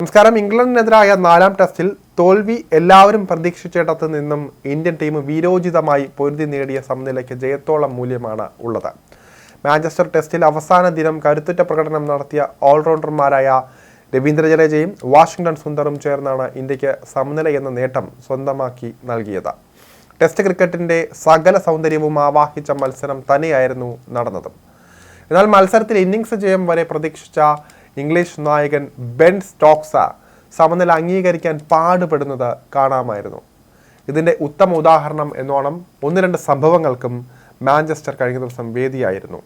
നമസ്കാരം. ഇംഗ്ലണ്ടിനെതിരായ 4ാം ടെസ്റ്റിൽ തോൽവി എല്ലാവരും പ്രതീക്ഷിച്ചിടത്ത് നിന്നും ഇന്ത്യൻ ടീം വീരോചിതമായി പൊരുതി നേടിയ സമനിലയ്ക്ക് ജയത്തോളം മൂല്യമാണ് ഉള്ളത്. മാഞ്ചസ്റ്റർ ടെസ്റ്റിൽ അവസാന ദിനം കരുത്തുറ്റ പ്രകടനം നടത്തിയ ഓൾറൗണ്ടർമാരായ രവീന്ദ്ര ജഡേജയും വാഷിംഗ്ടൺ സുന്ദറും ചേർന്നാണ് ഇന്ത്യക്ക് സമനില എന്ന നേട്ടം സ്വന്തമാക്കി നൽകിയത്. ടെസ്റ്റ് ക്രിക്കറ്റിന്റെ സകല സൗന്ദര്യവും ആവാഹിച്ച മത്സരം തന്നെയായിരുന്നു നടന്നത്. എന്നാൽ മത്സരത്തിൽ ഇന്നിംഗ്സ് ജയം വരെ പ്രതീക്ഷിച്ച ഇംഗ്ലീഷ് നായകൻ ബെൻ സ്റ്റോക്സ് സമനില അംഗീകരിക്കാൻ പാടുപെടുന്നത് കാണാമായിരുന്നു. ഇതിൻ്റെ ഉത്തമ ഉദാഹരണം എന്നോണം 1-2 സംഭവങ്ങൾക്കും മാഞ്ചസ്റ്റർ കഴിഞ്ഞ ദിവസം വേദിയായിരുന്നു.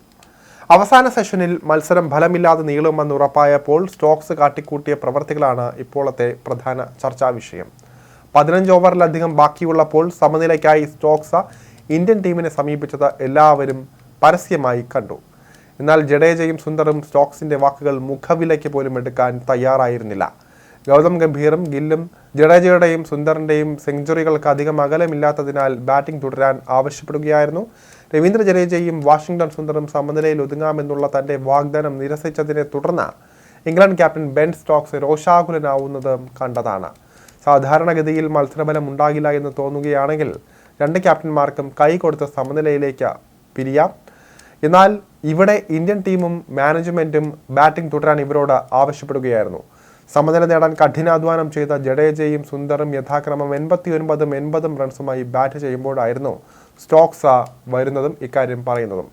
അവസാന സെഷനിൽ മത്സരം ഫലമില്ലാതെ നീളുമെന്ന് ഉറപ്പായപ്പോൾ സ്റ്റോക്സ് കാട്ടിക്കൂട്ടിയ പ്രവൃത്തികളാണ് ഇപ്പോഴത്തെ പ്രധാന ചർച്ചാ വിഷയം. 15 ഓവറിലധികം ബാക്കിയുള്ളപ്പോൾ സമനിലയ്ക്കായി സ്റ്റോക്സ് ഇന്ത്യൻ ടീമിനെ സമീപിച്ചത് എല്ലാവരും പരസ്യമായി കണ്ടു. എന്നാൽ ജഡേജയും സുന്ദറും സ്റ്റോക്സിന്റെ വാക്കുകൾ മുഖവിലയ്ക്ക് പോലും എടുക്കാൻ തയ്യാറായിരുന്നില്ല. ഗൗതം ഗംഭീറും ഗില്ലും ജഡേജയുടെയും സുന്ദറിന്റെയും സെഞ്ചുറികൾക്ക് അധികം അകലമില്ലാത്തതിനാൽ ബാറ്റിംഗ് തുടരാൻ ആവശ്യപ്പെടുകയായിരുന്നു. രവീന്ദ്ര ജഡേജയും വാഷിംഗ്ടൺ സുന്ദറും സമനിലയിൽ ഒതുങ്ങാമെന്നുള്ള തന്റെ വാഗ്ദാനം നിരസിച്ചതിനെ തുടർന്ന് ഇംഗ്ലണ്ട് ക്യാപ്റ്റൻ ബെൻ സ്റ്റോക്സ് രോഷാകുലനാവുന്നത് കണ്ടതാണ്. സാധാരണഗതിയിൽ മത്സരഫലം ഉണ്ടാകില്ല എന്ന് തോന്നുകയാണെങ്കിൽ 2 ക്യാപ്റ്റന്മാർക്കും കൈ കൊടുത്ത സമനിലയിലേക്ക് പിരിയാം. എന്നാൽ ഇവിടെ ഇന്ത്യൻ ടീമും മാനേജ്മെന്റും ബാറ്റിംഗ് തുടരാൻ ഇവരോട് ആവശ്യപ്പെടുകയായിരുന്നു. സമനില നേടാൻ കഠിനാധ്വാനം ചെയ്ത ജഡേജയും സുന്ദറും യഥാക്രമം 89-ഉം 80-ഉം റൺസുമായി ബാറ്റ് ചെയ്യുമ്പോഴായിരുന്നു സ്റ്റോക്സ് വരുന്നതും ഇക്കാര്യം പറയുന്നതും.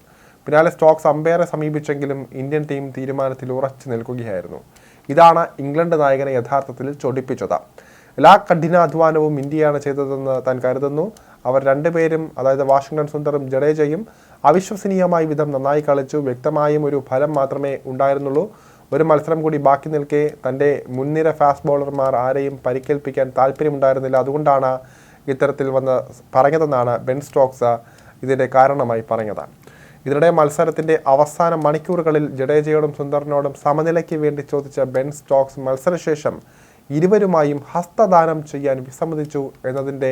പിന്നാലെ സ്റ്റോക്സ് അമ്പയറെ സമീപിച്ചെങ്കിലും ഇന്ത്യൻ ടീം തീരുമാനത്തിൽ ഉറച്ചു നിൽക്കുകയായിരുന്നു. ഇതാണ് ഇംഗ്ലണ്ട് നായകനെ യഥാർത്ഥത്തിൽ ചൊടിപ്പിച്ചത്. എല്ലാ കഠിനാധ്വാനവും ഇന്ത്യയാണ് ചെയ്തതെന്ന് താൻ കരുതുന്നു. അവർ 2 പേരും, അതായത് വാഷിംഗ്ടൺ സുന്ദറും ജഡേജയും അവിശ്വസനീയമായ വിധം നന്നായി കളിച്ചു. വ്യക്തമായും ഒരു ഫലം മാത്രമേ ഉണ്ടായിരുന്നുള്ളൂ. ഒരു മത്സരം കൂടി ബാക്കി നിൽക്കെ തൻ്റെ മുൻനിര ഫാസ്റ്റ് ബോളർമാർ ആരെയും പരിക്കേൽപ്പിക്കാൻ താല്പര്യമുണ്ടായിരുന്നില്ല. അതുകൊണ്ടാണ് ഇത്തരത്തിൽ പറഞ്ഞതെന്നാണ് ബെൻ സ്റ്റോക്സ് ഇതിൻ്റെ കാരണമായി പറഞ്ഞത്. ഇതിനിടെ മത്സരത്തിൻ്റെ അവസാന മണിക്കൂറുകളിൽ ജഡേജയോടും സുന്ദറിനോടും സമനിലയ്ക്ക് വേണ്ടി ചോദിച്ച ബെൻ സ്റ്റോക്സ് മത്സരശേഷം ഇരുവരുമായും ഹസ്തദാനം ചെയ്യാൻ വിസമ്മതിച്ചു എന്നതിൻ്റെ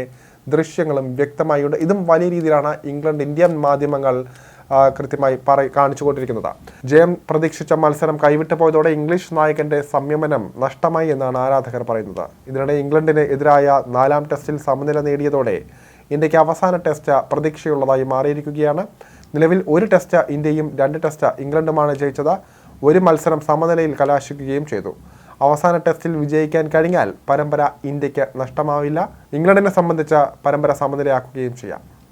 ദൃശ്യങ്ങളും വ്യക്തമായുണ്ട്. ഇതും വലിയ രീതിയിലാണ് ഇംഗ്ലണ്ട് ഇന്ത്യൻ മാധ്യമങ്ങൾ കൃത്യമായി കാണിച്ചുകൊണ്ടിരിക്കുന്നത്. ജയം പ്രതീക്ഷിച്ച മത്സരം കൈവിട്ടു പോയതോടെ ഇംഗ്ലീഷ് നായകന്റെ സംയമനം നഷ്ടമായി എന്നാണ് ആരാധകർ പറയുന്നത്. ഇതിനിടെ ഇംഗ്ലണ്ടിന് എതിരായ 4ാം ടെസ്റ്റിൽ സമനില നേടിയതോടെ ഇന്ത്യക്ക് അവസാന ടെസ്റ്റ് പ്രതീക്ഷയുള്ളതായി മാറിയിരിക്കുകയാണ്. നിലവിൽ 1 ടെസ്റ്റ് ഇന്ത്യയും 2 ടെസ്റ്റ് ഇംഗ്ലണ്ടുമാണ് ജയിച്ചത്. 1 മത്സരം സമനിലയിൽ കലാശിക്കുകയും ചെയ്തു. അവസാന ടെസ്റ്റിൽ വിജയിക്കാൻ കഴിഞ്ഞാൽ പരമ്പര ഇന്ത്യക്ക് നഷ്ടമാവില്ല. ഇംഗ്ലണ്ടിനെ സംബന്ധിച്ച് പരമ്പര സമനിലയാക്കുകയും ചെയ്യാം.